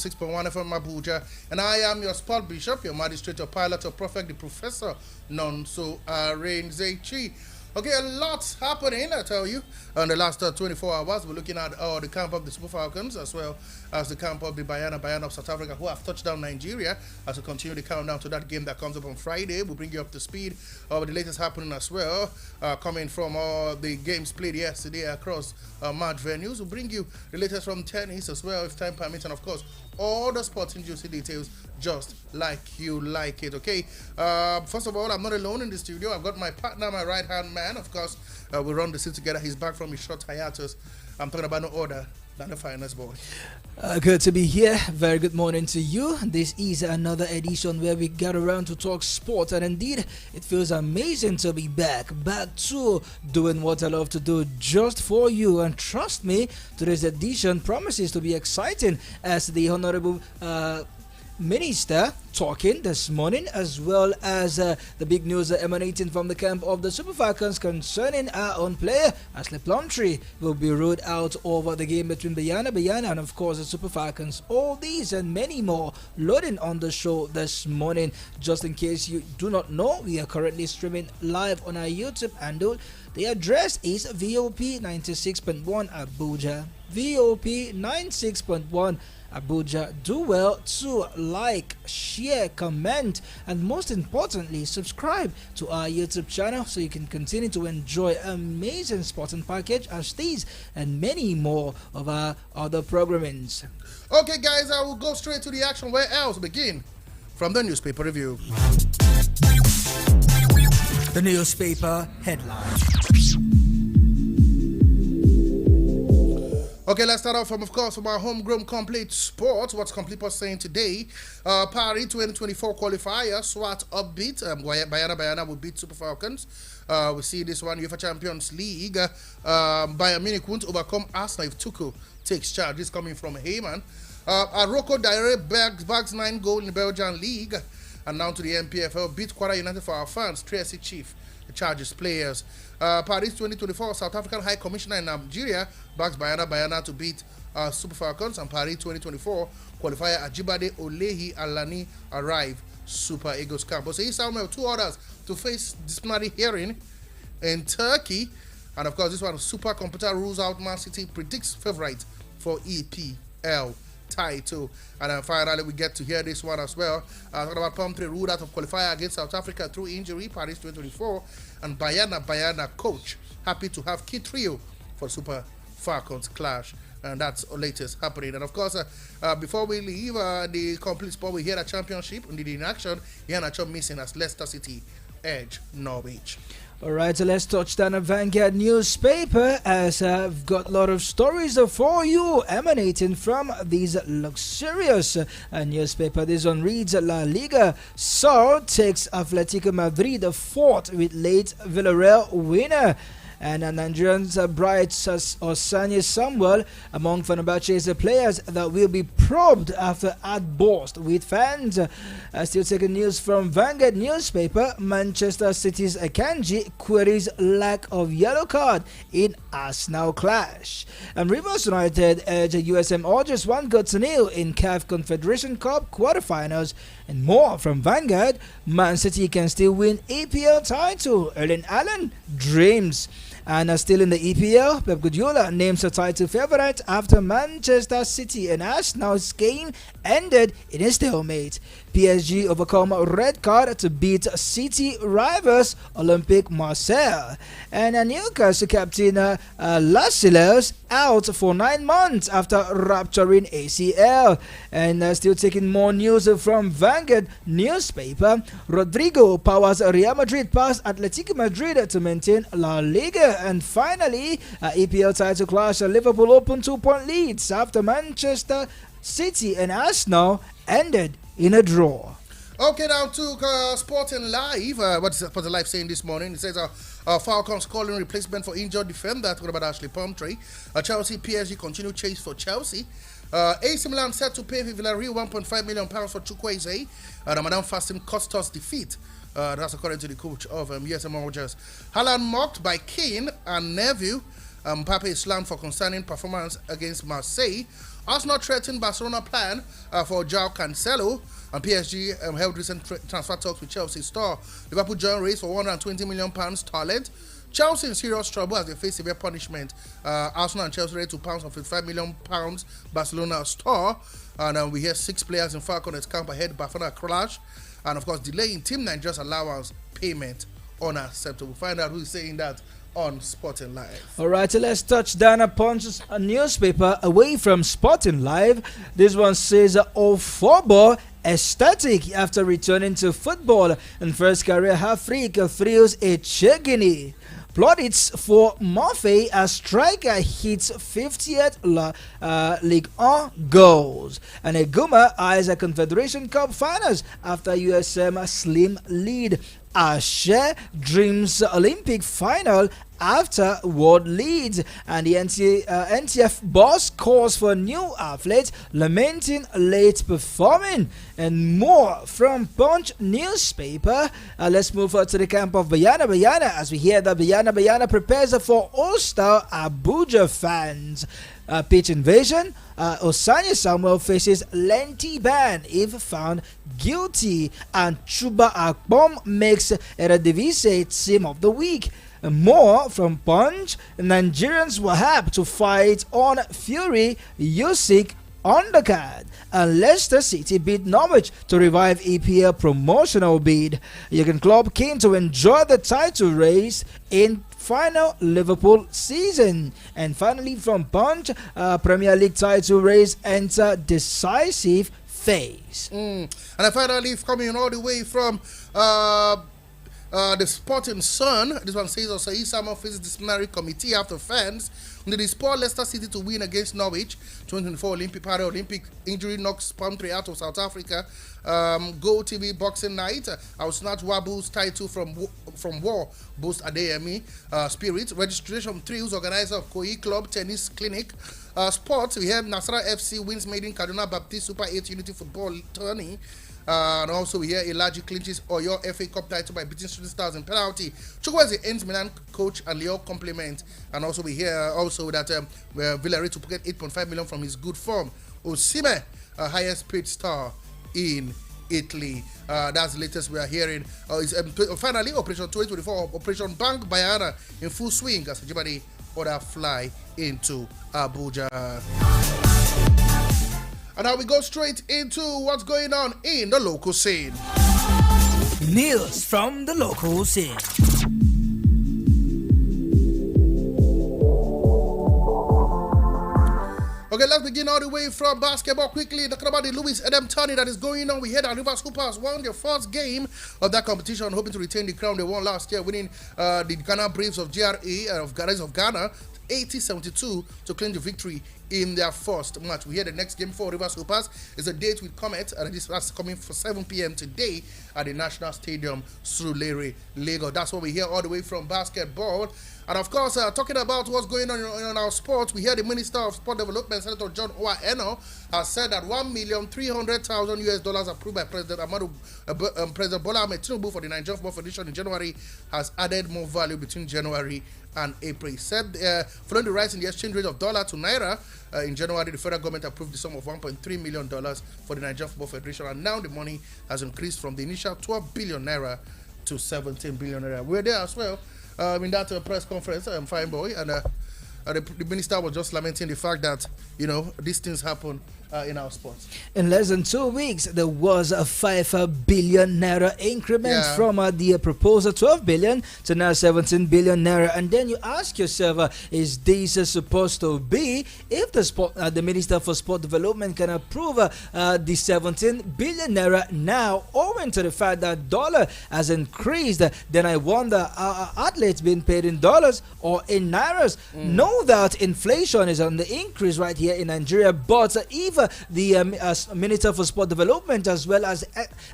6.1 FM Abuja, and I am your sport bishop, your magistrate, your pilot, your prophet, the professor, none so Rain Zechi. Okay, a lot's happening, I tell you, in the last 24 hours. We're looking at the camp of the Super Falcons as well as the camp of the Bayana of South Africa, who have touched down Nigeria as we continue the countdown to that game that comes up on Friday. We'll bring you up to speed with the latest happening as well, coming from all the games played yesterday across match venues. We'll bring you the latest from tennis as well, if time permits, and of course, all the sporting juicy details just like you like it, okay? First of all, I'm not alone in the studio. I've got my partner, my right-hand man. Of course, we run the city together. He's back from his short hiatus. I'm talking about no other than the finest boy. Good to be here. Very good morning to you. This is another edition where we get around to talk sport, and indeed, it feels amazing to be back to doing what I love to do just for you. And trust me, today's edition promises to be exciting as the Honorable Minister talking this morning, as well as the big news emanating from the camp of the Super Falcons concerning our own player, Ashley Plumtree, will be ruled out over the game between Bayana and of course the Super Falcons. All these and many more loading on the show this morning. Just in case you do not know, we are currently streaming live on our YouTube handle. The address is VOP 96.1 Abuja. VOP 96.1 Abuja. Do well to like, share, comment, and most importantly, subscribe to our YouTube channel so you can continue to enjoy amazing sporting package as these and many more of our other programmings. Okay, guys, I will go straight to the action. Where else begin? From the newspaper review. The newspaper headlines. Okay, let's start off of course, from our homegrown Complete Sports. What's Complete Sports saying today? Paris 2024 qualifier, SWAT upbeat. Bayana will beat Super Falcons. We see this one, UEFA Champions League. Bayern Munich won't overcome Arsenal if Tuchel takes charge. This coming from Heyman. Rocco Diarra bags 9 goals in the Belgian League. And now to the MPFL, beat Quara United for our fans. Tracy Chief charges players. Paris 2024 South African High Commissioner in Nigeria backs Bayana to beat Super Falcons, and Paris 2024 qualifier Ajibade Olehi Alani arrive Super Eagles camp. But say Samuel, 2 others to face disciplinary hearing in Turkey, and of course this one, Super Computer rules out Man City, predicts favorite for EPL title. And then finally we get to hear this one as well. Talking about Plumtree ruled out of qualifier against South Africa through injury, Paris 2024, and Bayana coach happy to have key trio for Super Falcons clash. And that's the latest happening. And of course, before we leave the Complete Sport, we hear the championship in action. Here missing as Leicester City edge Norwich. Alright, so let's touch down a Vanguard newspaper, as I've got a lot of stories for you emanating from these luxurious newspaper. This one reads, La Liga Sol takes Atletico Madrid 4th with late Villarreal winner. And Nigerians bright Osanye Samuel among Fenerbahce's players that will be probed after outburst with fans. Still taking news from Vanguard newspaper, Manchester City's Akanji queries lack of yellow card in Arsenal clash. And Rivers United edge USM Orgers 1-0 in CAF Confederation Cup quarterfinals. And more from Vanguard, Man City can still win EPL title. Erling Allen dreams. And still in the EPL, Pep Guardiola names a title favorite after Manchester City and Arsenal's game ended in a stalemate. PSG overcome a red card to beat City rivals Olympique Marseille. And Newcastle captain Lascelles out for 9 months after rupturing ACL. And still taking more news from Vanguard newspaper, Rodrigo powers Real Madrid past Atletico Madrid to maintain La Liga. And finally, EPL title clash, Liverpool open 2-point leads after Manchester City and Arsenal ended in a draw. Okay, now to Sporting Live. What's Sporting Live saying this morning? It says Falcons calling replacement for injured defender. Talking about Ashley Plumtree. Chelsea, PSG continue chase for Chelsea. AC Milan set to pay Villarreal £1.5 million for Chukwueze. Ramadan fasting cost us defeat. That's according to the coach of USM Rogers. Haaland mocked by Kane and Neville. Mbappe is slammed for concerning performance against Marseille. Arsenal threatened Barcelona plan for João Cancelo. And PSG held recent transfer talks with Chelsea star. Liverpool joined race for £120 million talent. Chelsea in serious trouble as they face severe punishment. Arsenal and Chelsea ready to pounce on £55 million Barcelona star. And we hear 6 players in Falconets camp ahead Bafana clash. And of course, delay in Team Nigeria's allowance payment unacceptable. Find out who's saying that on Sporting Live. All right, so let's touch down upon a newspaper away from Sporting Live. This one says Ofobo ecstatic after returning to football and first career hat-trick thrills Echegini. Plaudits for Murphy as striker hits 50th League 1 goals. And Eguma eyes a Confederation Cup finals after USM slim lead. Ashe dreams Olympic final after world leads, and the NTF boss calls for new athletes lamenting late performing, and more from Punch newspaper. Let's move on to the camp of Bayana as we hear that Bayana prepares for all-star Abuja fans. Pitch invasion. Osanya Samuel faces lengthy ban if found guilty, and Chuba Akpom makes Eredivisie team of the week. More from Punch. Nigerians were happy to fight on Fury Usyk undercard, and Leicester City beat Norwich to revive EPL promotional bid. Jurgen Klopp keen to enjoy the title race in final Liverpool season. And finally from Punch, Premier League title race enter decisive phase. And finally coming all the way from the Sporting Sun, this one says Osai Samuel faces disciplinary committee after fans did sport Leicester City to win against Norwich. 2024 Olympic injury knocks Palm 3 out of South Africa. Go TV Boxing Night. I'll snatch Wabu's title from War. Boost Adeyemi Spirit. Registration thrills organizer of Koi Club Tennis Clinic. Sports, we have Nasra FC wins maiden Kaduna Baptist Super 8 Unity Football Tourney. And also we hear Elaji clinches Oyo FA Cup title by beating Shooting Stars in penalty. Chukwueze ends Milan coach and Leo compliment. And also we hear also that Villarreal to get 8.5 million from his good form. Osimhen, highest paid star in Italy. That's the latest we are hearing. Finally, Operation 2024, Operation Bank Bayana in full swing as everybody order fly into Abuja. And now we go straight into what's going on in the local scene. News from the local scene. Okay, let's begin all the way from basketball quickly. Talking about the Louis Edem tourney that is going on. We heard that Rivers Hoopers won their first game of that competition, hoping to retain the crown they won last year, winning the Ghana Braves of GRA, of Ghana, 80-72 to claim the victory in their first match. We hear the next game for Rivers Hoopers is a date with Comet, and that's coming for 7 p.m. today at the National Stadium, Surulere, Lagos. That's what we hear all the way from basketball. And of course, talking about what's going on in our sports, we hear the Minister of Sport Development, Senator John Owaeno, has said that $1,300,000 approved by President Bola Ahmed Tinubu for the Nigerian Football Federation in January has added more value between January and April. He said, following the rise in the exchange rate of dollar to naira, in January, the federal government approved the sum of $1.3 million for the Nigerian Football Federation, and now the money has increased from the initial 12 billion naira to 17 billion naira. We're there as well in that press conference, Fine Boy, and the minister was just lamenting the fact that, these things happen in our sports. In less than 2 weeks, there was a 5 billion naira increment from the proposal 12 billion to now 17 billion naira. And then you ask yourself, is this supposed to be? If the Minister for Sport Development can approve the 17 billion naira now, owing to the fact that dollar has increased, then I wonder, are athletes being paid in dollars or in nairas? Know that inflation is on the increase right here in Nigeria, but even the Minister for Sport Development as well as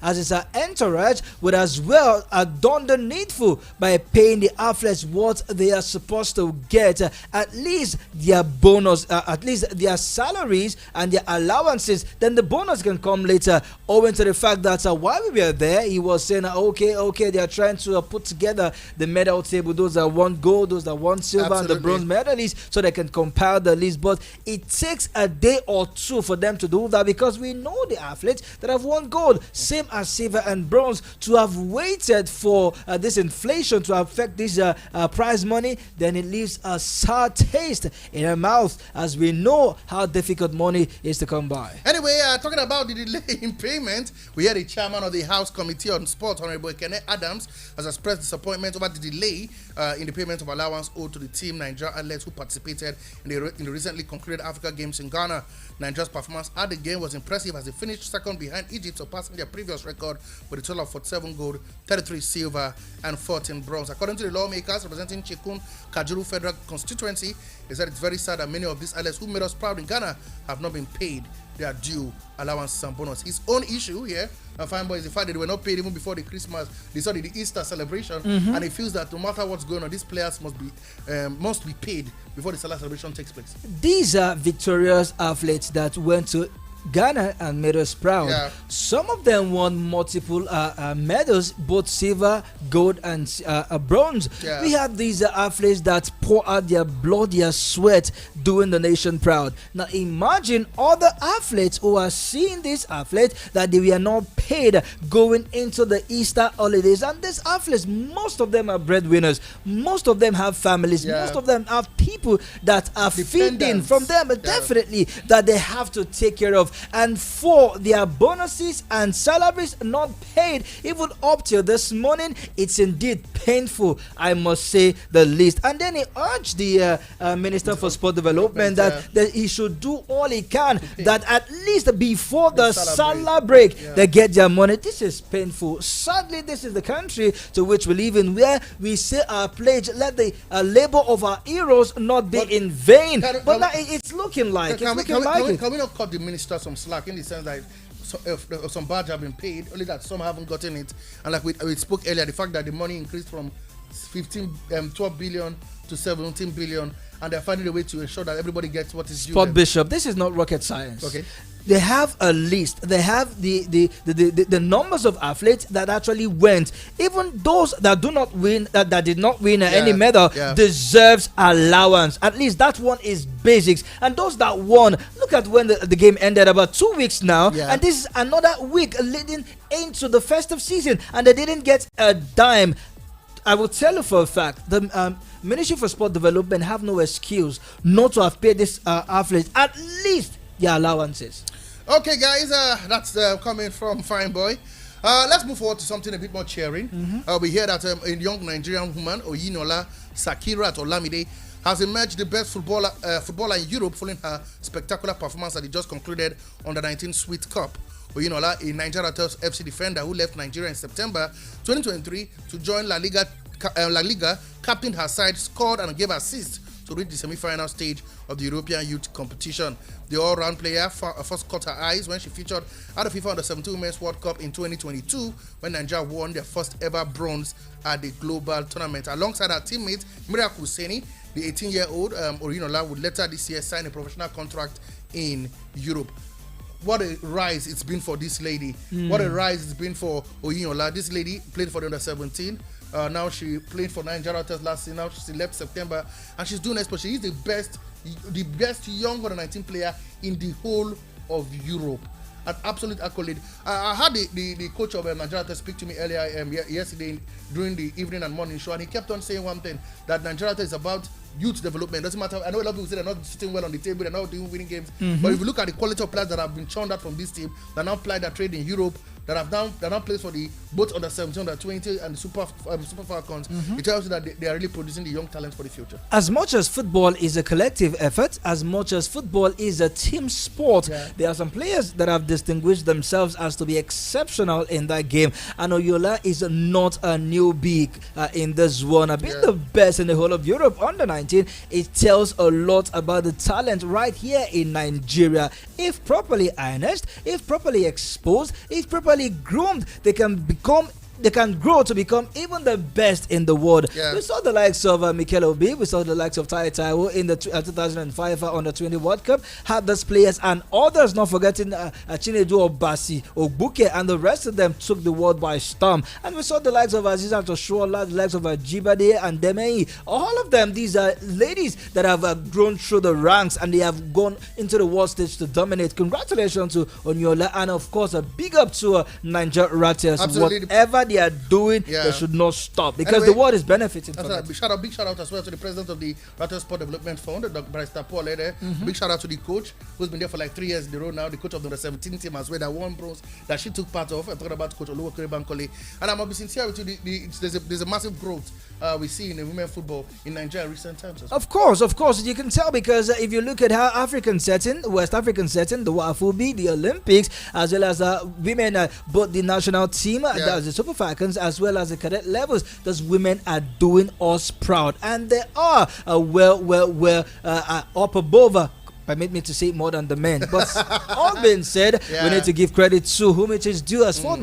his entourage would as well done the needful by paying the athletes what they are supposed to get, at least their bonus, at least their salaries and their allowances. Then the bonus can come later, owing to the fact that while we were there, he was saying, okay, they are trying to put together the medal table, those that won gold, those that won silver, and the bronze medalists, so they can compile the list. But it takes a day or two for them to do that, because we know the athletes that have won gold, same as silver and bronze, to have waited for this inflation to affect this prize money. Then it leaves a sour taste in our mouth, as we know how difficult money is to come by. Anyway, talking about the delay in payment, we had the chairman of the House Committee on Sport, Honorable Kenneth Adams, has expressed disappointment over the delay in the payment of allowance owed to the team Nigeria athletes who participated in the recently concluded Africa Games in Ghana. Nigeria's performance at the game was impressive as they finished second behind Egypt, surpassing their previous record with a total of 47 gold, 33 silver, and 14 bronze. According to the lawmakers representing Chikun Kajuru Federal Constituency, they said it's very sad that many of these athletes who made us proud in Ghana have not been paid their due allowances and bonus. His own issue here, fine boy, is the fact that they were not paid even before the the Easter celebration, and he feels that no matter what's going on, these players must be paid before the celebration takes place. These are victorious athletes that went to Ghana and made us proud. Yeah. Some of them won multiple medals, both silver, gold, and bronze. Yeah. We have these athletes that pour out their blood, their sweat, doing the nation proud. Now imagine other athletes who are seeing these athletes that they were not paid going into the Easter holidays. And these athletes, most of them are breadwinners. Most of them have families. Yeah. Most of them have people that are feeding from them. Definitely, that they have to take care of. And for their bonuses and salaries not paid, even up till this morning, it's indeed painful, I must say the least. And then he urged the Minister for Sport Development that he should do all he can, that at least before the Salah break, they get their money. This is painful. Sadly, this is the country to which we live in, where we say our pledge, let the labor of our heroes not be in vain. But now it's looking like can we not cut the minister some slack, in the sense that some badge have been paid, only that some haven't gotten it? And like we spoke earlier, the fact that the money increased from 12 billion to 17 billion, and they're finding a way to ensure that everybody gets what is due. Sport Bishop, this is not rocket science. Okay. They have a list. They have the numbers of athletes that actually went. Even those that do not win, that did not win any medal, deserves allowance. At least that one is basics. And those that won, look at when the game ended, about 2 weeks now, and this is another week leading into the festive season, and they didn't get a dime. I will tell you for a fact, the Ministry for Sport Development have no excuse not to have paid this athletes at least their allowances. Okay, guys, that's coming from Fine Boy. Let's move forward to something a bit more cheering. We hear that a young Nigerian woman, Oyinola Sakirat Olamide, has emerged the best footballer in Europe following her spectacular performance at the just concluded Under-19 Sweet Cup. Oyinola, a Nigeria FC defender who left Nigeria in September 2023 to join La Liga, captained her side, scored and gave assists to reach the semi-final stage of the European Youth Competition. The all-round player first caught her eyes when she featured at the FIFA Under-17 Women's World Cup in 2022, when Nigeria won their first ever bronze at the global tournament. Alongside her teammate Miracle Seni, the 18-year-old Oyinola would later this year sign a professional contract in Europe. What a rise it's been for this lady. What a rise it's been for Oyinola. This lady played for the Under-17. Now she played for Nigeria last season. Now she left September, and she's doing expo. She is the best young Under-19 player in the whole of Europe. An absolute accolade. I had the coach of Nigeria speak to me earlier yesterday during the evening and morning show, and he kept on saying one thing, that Nigeria is about youth development. Doesn't matter. I know a lot of people say they're not sitting well on the table, they're not doing winning games. But if you look at the quality of players that have been churned out from this team, that now apply their trade in Europe, that have now played for the both under 17, under 20, and the Super Falcons. It tells you that they are really producing the young talents for the future. As much as football is a collective effort, as much as football is a team sport, there are some players that have distinguished themselves as to be exceptional in that game. And Oyola is not a newbie in this one. Being the best in the whole of Europe under 19, it tells a lot about the talent right here in Nigeria. If properly harnessed, if properly exposed, if properly groomed, they can grow to become even the best in the world. We saw the likes of Mikel Obi, we saw the likes of Tai Taiwo in the 2005 Under-20 World Cup, had those players and others, not forgetting Chinedu Obasi, Ogbuke, and the rest of them took the world by storm. And we saw the likes of Aziza Toshuola, the likes of Jibade and Demei. All of them, these are ladies that have grown through the ranks and they have gone into the world stage to dominate. Congratulations to Onyola, and of course a big up to Niger Rattlers. Whatever they are doing, they should not stop, because the world is benefiting from it. Big shout out as well to the president of the Rattlers Sport Development Fund, Dr. Barrister Paul there. Big shout out to the coach who's been there for like 3 years in the row now, the coach of the 17 team as well, that won bronze that she took part of. I'm talking about Coach Oluwakere Bankole. And I'm obviously sincere with you, there's a massive growth we see in the women football in Nigeria in recent times. Of course, you can tell, because if you look at how West African setting, the WAFUB, the Olympics, as well as women, both the national team, that's the Super Falcons, as well as the cadet levels, those women are doing us proud, and they are up above. Permit me to say more than the men. But all being said, we need to give credit to whom it is due, as for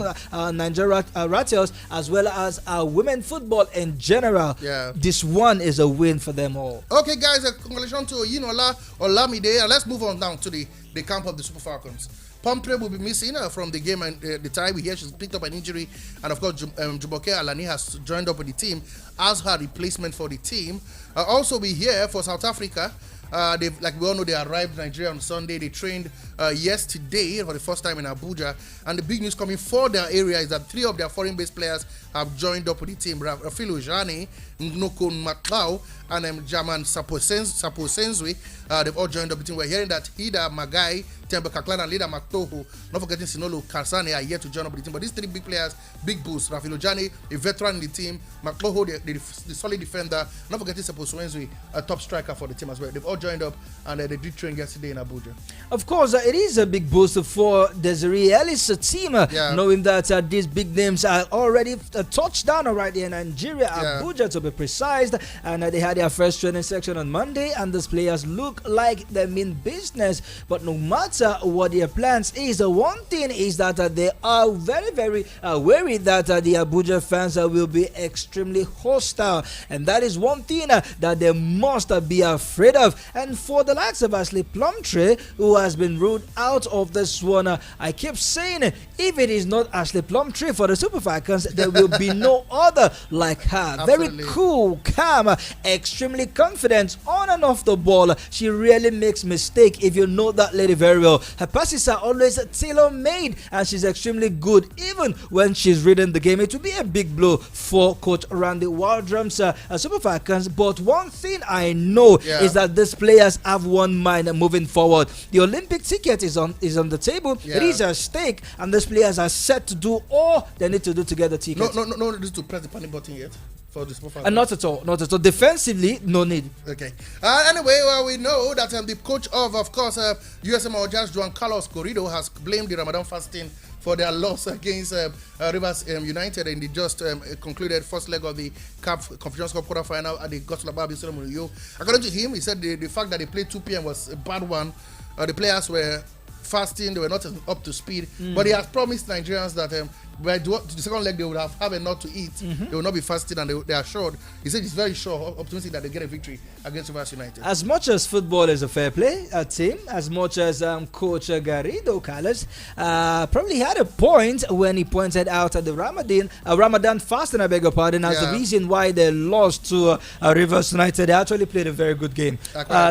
Nigeria Rattlers, as well as women football in general. This one is a win for them all. Okay, guys, congratulations to Yinola Olamide. And let's move on down to the camp of the Super Falcons. Pompey will be missing from the game, and the time we hear she's picked up an injury, and of course Jumoke Alani has joined up with the team as her replacement for the team. Also we hear for South Africa, like we all know, they arrived in Nigeria on Sunday. They trained yesterday for the first time in Abuja, and the big news coming for their area is that 3 of their foreign-based players have joined up with the team. Rafilo Jani, Nnoko Maklau, and German Saposenzwe. They've all joined up with the team. We're hearing that Hida Magai, Tembe Kaklan, and Lida Maktoho, not forgetting Sinolo Karsane, are yet to join up with the team. But these 3 big players, big boosts. Rafilo Jani, a veteran in the team. Maktoho, the solid defender. Not forgetting Saposenzwe, a top striker for the team as well. They've all joined up, and they did train yesterday in Abuja. Of course, it is a big boost for Desiree Ellis' team, knowing that these big names are already touched down right here in Nigeria, Abuja to be precise, and they had their first training section on Monday, and these players look like they mean business. But no matter what their plans is, one thing is that they are very, very worried that the Abuja fans will be extremely hostile, and that is one thing that they must be afraid of. And for the likes of Ashley Plumtree, who has been ruled out of this one, I keep saying, if it is not Ashley Plumtree for the Super Falcons, there will be no other like her. Absolutely. Very cool, calm, extremely confident on and off the ball. She really makes mistake, if you know that lady very well. Her passes are always tailor-made, and she's extremely good even when she's reading the game. It will be a big blow for Coach Randy Waldrum's Super Falcons, but one thing I know is that these players have one mind moving forward. The Olympic ticket is on the table. It is at stake, and these players are set to do all they need to do to get the ticket. No need to press the panic button yet for this performance. Not at all. Defensively, no need. Okay. Anyway, we know that the coach of course, USM Ojas, Juan Carlos Corrido, has blamed the Ramadan fasting for their loss against Rivers United in the just concluded first leg of the CAF Confederations Cup quarterfinal at the Goslaba Stadium. According to him, he said the fact that they played 2 p.m. was a bad one. The players were fasting, they were not up to speed, but he has promised Nigerians that by the second leg they would have enough to eat. They will not be fasting, and they are assured. He said he's very sure, optimistic that they get a victory against Rivers United. As much as football is a fair play team, as much as Coach Garrido Carlos probably had a point when he pointed out at the Ramadan fasting, I beg your pardon, as the reason why they lost to Rivers United. They actually played a very good game,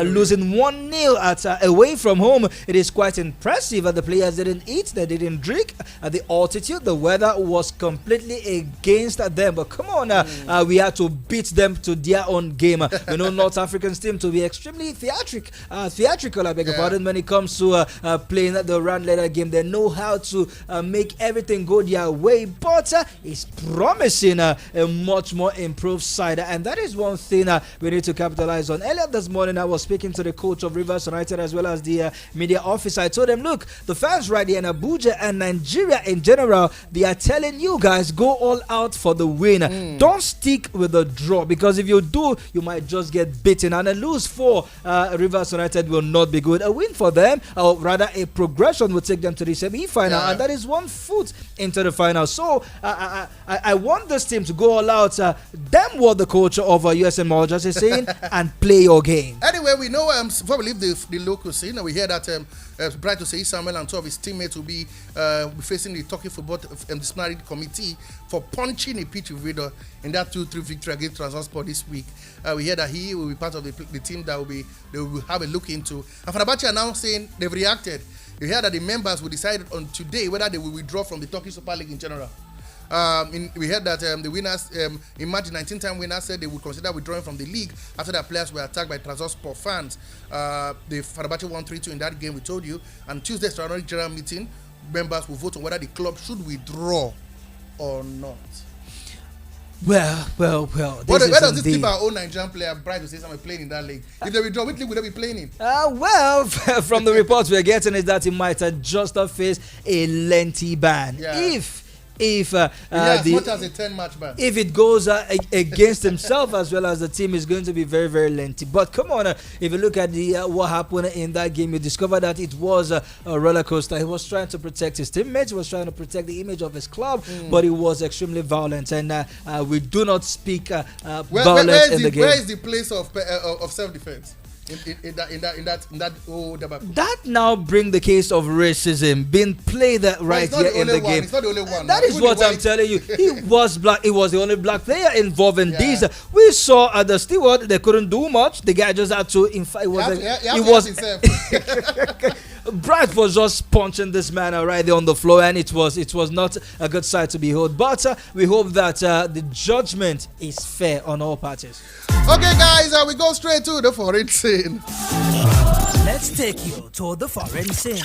losing 1-0 away from home. It is quite impressive that the players didn't eat, they didn't drink, the altitude, the weather, weather was completely against them. But come on, we had to beat them to their own game. North Africans team to be extremely theatrical, I beg your pardon, when it comes to playing the round letter game. They know how to make everything go their way, but it's promising a much more improved side, and that is one thing we need to capitalize on. Earlier this morning, I was speaking to the coach of Rivers United as well as the media officer. I told them, look, the fans right here in Abuja and Nigeria in general, they are telling you guys, go all out for the win. Don't stick with the draw, because if you do, you might just get beaten, and a lose for Rivers United will not be good. A win for them, or rather a progression, will take them to the semi-final, and that is one foot into the final. So I want this team to go all out. Them what the coach of USM Maljas is saying, and play your game. Anyway, we know before we leave the local scene, we hear that Bright to say Samuel and two of his teammates will be facing the Turkey Football Disciplinary Committee for punching a pitch invader in that 2-3 victory against Transport this week. We hear that he will be part of the team that they will have a look into. And Fenerbahce are now saying they've reacted. You hear that the members will decide on today whether they will withdraw from the Turkish Super League in general. We heard that the winners, in March, 19-time winners said they would consider withdrawing from the league after their players were attacked by Transport fans. The Fenerbahce won 3-2 in that game, we told you. And Tuesday's extraordinary general meeting, members will vote on whether the club should withdraw or not. Well. Where does this keep our own Nigerian player, Bright to say something, playing in that league? If they withdraw, which league would they be playing in? From the reports we're getting is that he might just face a lengthy ban. Yeah. If as much as a 10-match ban. If it goes against himself as well as the team, is going to be very, very lengthy. But come on, if you look at what happened in that game, you discover that it was a roller coaster. He was trying to protect his teammates, he was trying to protect the image of his club, but it was extremely violent, and we do not speak violence in the game. Where is the place of self-defense? In that old debate. That now bring the case of racism being played right here in the game. It's not the only one. That is what I'm telling you. He was black. He was the only black player involved in this. We saw at the steward, they couldn't do much. The guy just had to. In fact, Bright was just punching this man right there on the floor, and it was not a good sight to behold. But we hope that the judgment is fair on all parties. Okay, guys, we go straight to the foreign scene. Let's take you to the foreign scene.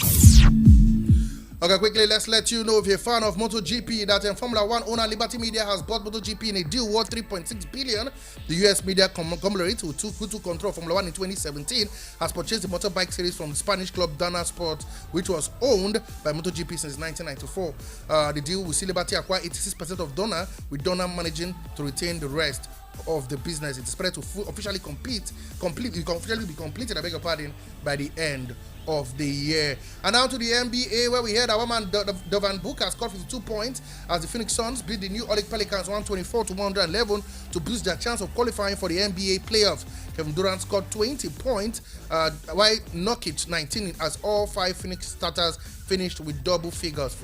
Okay, quickly, let's let you know if you're a fan of MotoGP that Formula One owner Liberty Media has bought MotoGP in a deal worth $3.6 billion. The US media conglomerate who took control of Formula One in 2017 has purchased the motorbike series from the Spanish club Dana Sport, which was owned by MotoGP since 1994. The deal will see Liberty acquire 86% of Dana, with Dana managing to retain the rest of the business. It is expected to officially be completed, I beg your pardon, by the end of the year. And now to the NBA, where we heard our man Devin Booker has scored 52 points as the Phoenix Suns beat the New Orleans Pelicans 124-111 to boost their chance of qualifying for the NBA playoffs. Kevin Durant scored 20 points, while Nurkic 19, as all 5 Phoenix starters finished with double figures.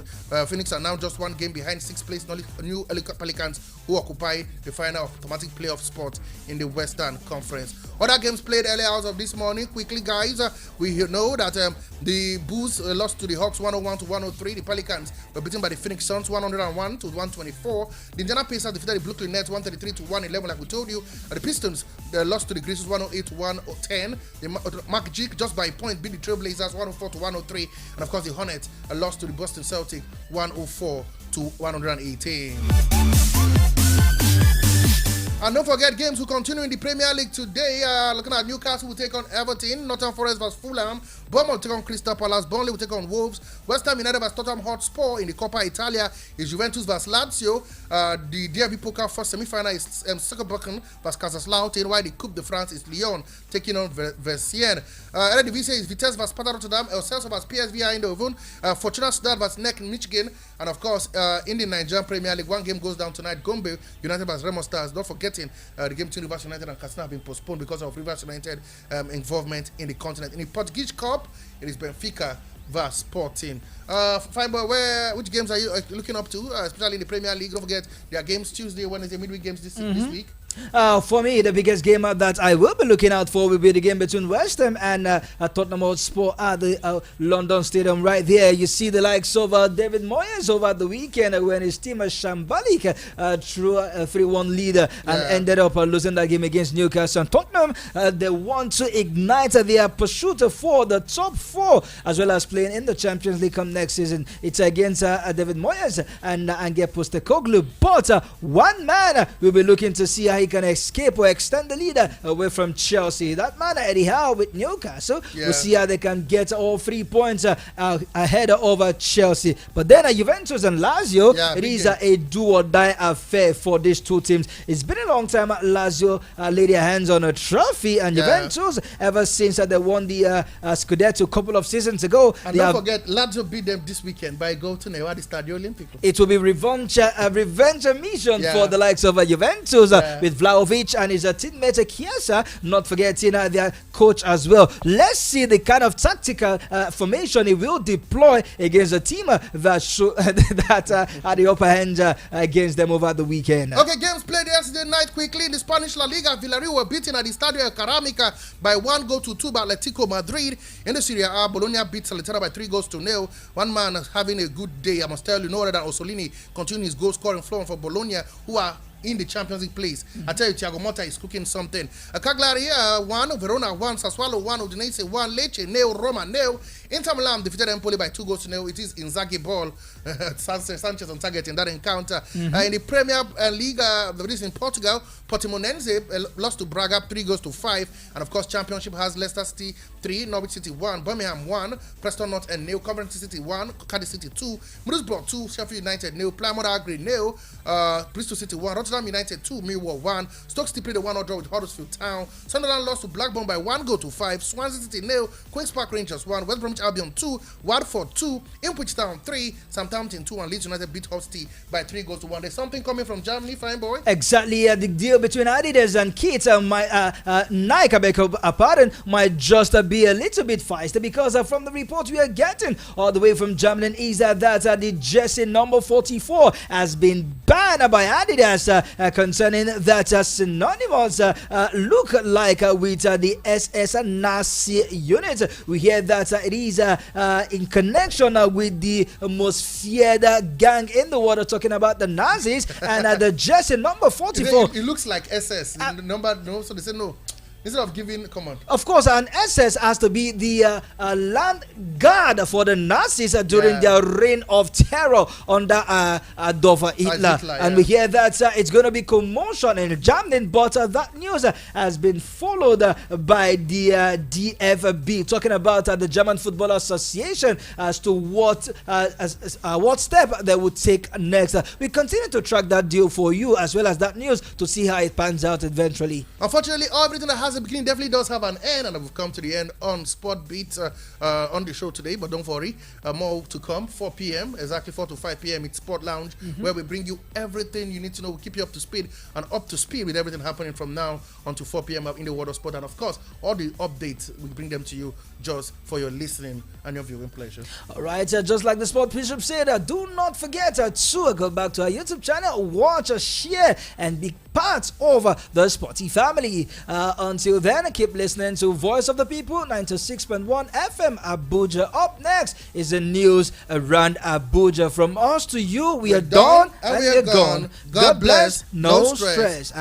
Phoenix are now just one game behind 6th place New Orleans Pelicans, who occupy the final automatic playoff spot in the Western Conference. Other games played early hours of this morning. Quickly, guys, we know that the Bulls lost to the Hawks 101-103. The Pelicans were beaten by the Phoenix Suns 101-124. The Indiana Pacers defeated the Brooklyn Nets 133-111, like we told you. The Pistons lost to the Grizzlies 108-110. The Magic, just by a point, beat the Trailblazers 104-103. And of course, the Hornets lost to the Boston Celtics 104-118. And don't forget, games will continue in the Premier League today. Looking at Newcastle will take on Everton, Nottingham Forest vs Fulham, Bournemouth will take on Crystal Palace, Burnley will take on Wolves, West Ham United vs Tottenham Hotspur. In the Coppa Italia is Juventus vs Lazio. The DRB Pokal first semi-final is Saarbrücken vs Kaiserslautern, while the Coupe de France is Lyon taking on Valenciennes. Eredivisie is Vitesse vs Sparta Rotterdam, Excelsior vs PSV Eindhoven, Fortuna Sittard vs NEC Michigan, and of course, in the Nigerian Premier League, one game goes down tonight, Gombe United vs Remo Stars. Don't forget the game between Rivers United and Katsina have been postponed because of Rivers United involvement in the continent. In the Portuguese Cup, it is Benfica vs Sporting. Fine boy, which games are you looking up to, especially in the Premier League? Don't forget, there are games Tuesday, Wednesday, midweek games this week. For me, the biggest game that I will be looking out for will be the game between West Ham and Tottenham Hotspur at the London Stadium. Right there, you see the likes of David Moyes over the weekend when his team Shambalik threw a 3-1 lead and ended up losing that game against Newcastle. And Tottenham, they want to ignite their pursuit for the top 4 as well as playing in the Champions League come next season. It's against David Moyes and Ange Postecoglou. But one man will be looking to see how he can escape or extend the lead away from Chelsea. That man Eddie Howe with Newcastle. We'll see how they can get all 3 points ahead over Chelsea. But then Juventus and Lazio, it is a do or die affair for these two teams. It's been a long time Lazio laid their hands on a trophy, and Juventus, ever since they won the Scudetto a couple of seasons ago. And don't forget, Lazio beat them this weekend by goal to Newadi Stadio Olimpico. It will be revenge mission for the likes of Juventus with Vlahovic and his teammate Chiesa, not forgetting their coach as well. Let's see the kind of tactical formation he will deploy against a team that had the upper hand against them over the weekend. Okay, games played yesterday night quickly in the Spanish La Liga. Villarreal were beaten at the Estadio El Caramica by 1-2 by Atletico Madrid. In the Serie A, Bologna beat Salernitana by 3-0. One man having a good day, I must tell you, no other than Orsolini continuing his goal scoring flow for Bologna, who are in the Champions League place. I tell you, Thiago Motta is cooking something. Cagliari 1, Verona 1, Sassuolo 1, Udinese 1, Lecce 0, Roma 0. Inter Milan defeated Empoli by 2-0. It is Inzaghi ball. Sanchez on target in that encounter. In the Premier League, that is in Portugal, Portimonense lost to Braga 3-5. And of course, Championship has Leicester City 3, Norwich City 1, Birmingham 1, Preston North and 0, Coventry City 1, Cardiff City 2, Middlesbrough 2, Sheffield United 0, Plymouth Argyle 0, Bristol City 1, Rotterdam United 2, Millwall 1, Stoke City played a 1-0 draw with Huddersfield Town, Sunderland lost to Blackburn by 1-5, Swansea City 0, Queen's Park Rangers 1, West Bromwich Albion 2, Watford 2, Ipswich Town 3, Southampton 2, and Leeds United beat Hull City by 3-1. There's something coming from Germany, fine boy. Exactly, the deal between Adidas and Kate, Nike, I beg your pardon, might just be a little bit feisty because from the report we are getting all the way from Germany is that the jersey number 44 has been banned by Adidas, concerning that synonymous look like with the SS Nazi unit. We hear that it is in connection with the most feared gang in the world, talking about the Nazis, and the jersey number 44. It looks like SS. Number no, so they say no. Instead of giving, come on. Of course, an SS has to be the land guard for the Nazis during their reign of terror under Adolf Hitler. And we hear that it's going to be commotion in Germany, but that news has been followed by the DFB, talking about the German Football Association as to what step they would take next. We continue to track that deal for you as well as that news to see how it pans out eventually. Unfortunately, everything that has a beginning definitely does have an end, and we've come to the end on Sport Beat on the show today. But don't worry, more to come. 4 p.m. exactly 4 to 5 p.m. It's Sport Lounge, where we bring you everything you need to know. We keep you up to speed with everything happening from now until 4 p.m. in the world of sport. And of course, all the updates, we bring them to you just for your listening and your viewing pleasure. All right, just like the Sport Bishop said, do not forget to go back to our YouTube channel, watch, share, and be part of the Sporty family. Until then, keep listening to Voice of the People, 96.1 FM Abuja. Up next is the news around Abuja. From us to you, we are done and we are gone. God bless, no stress.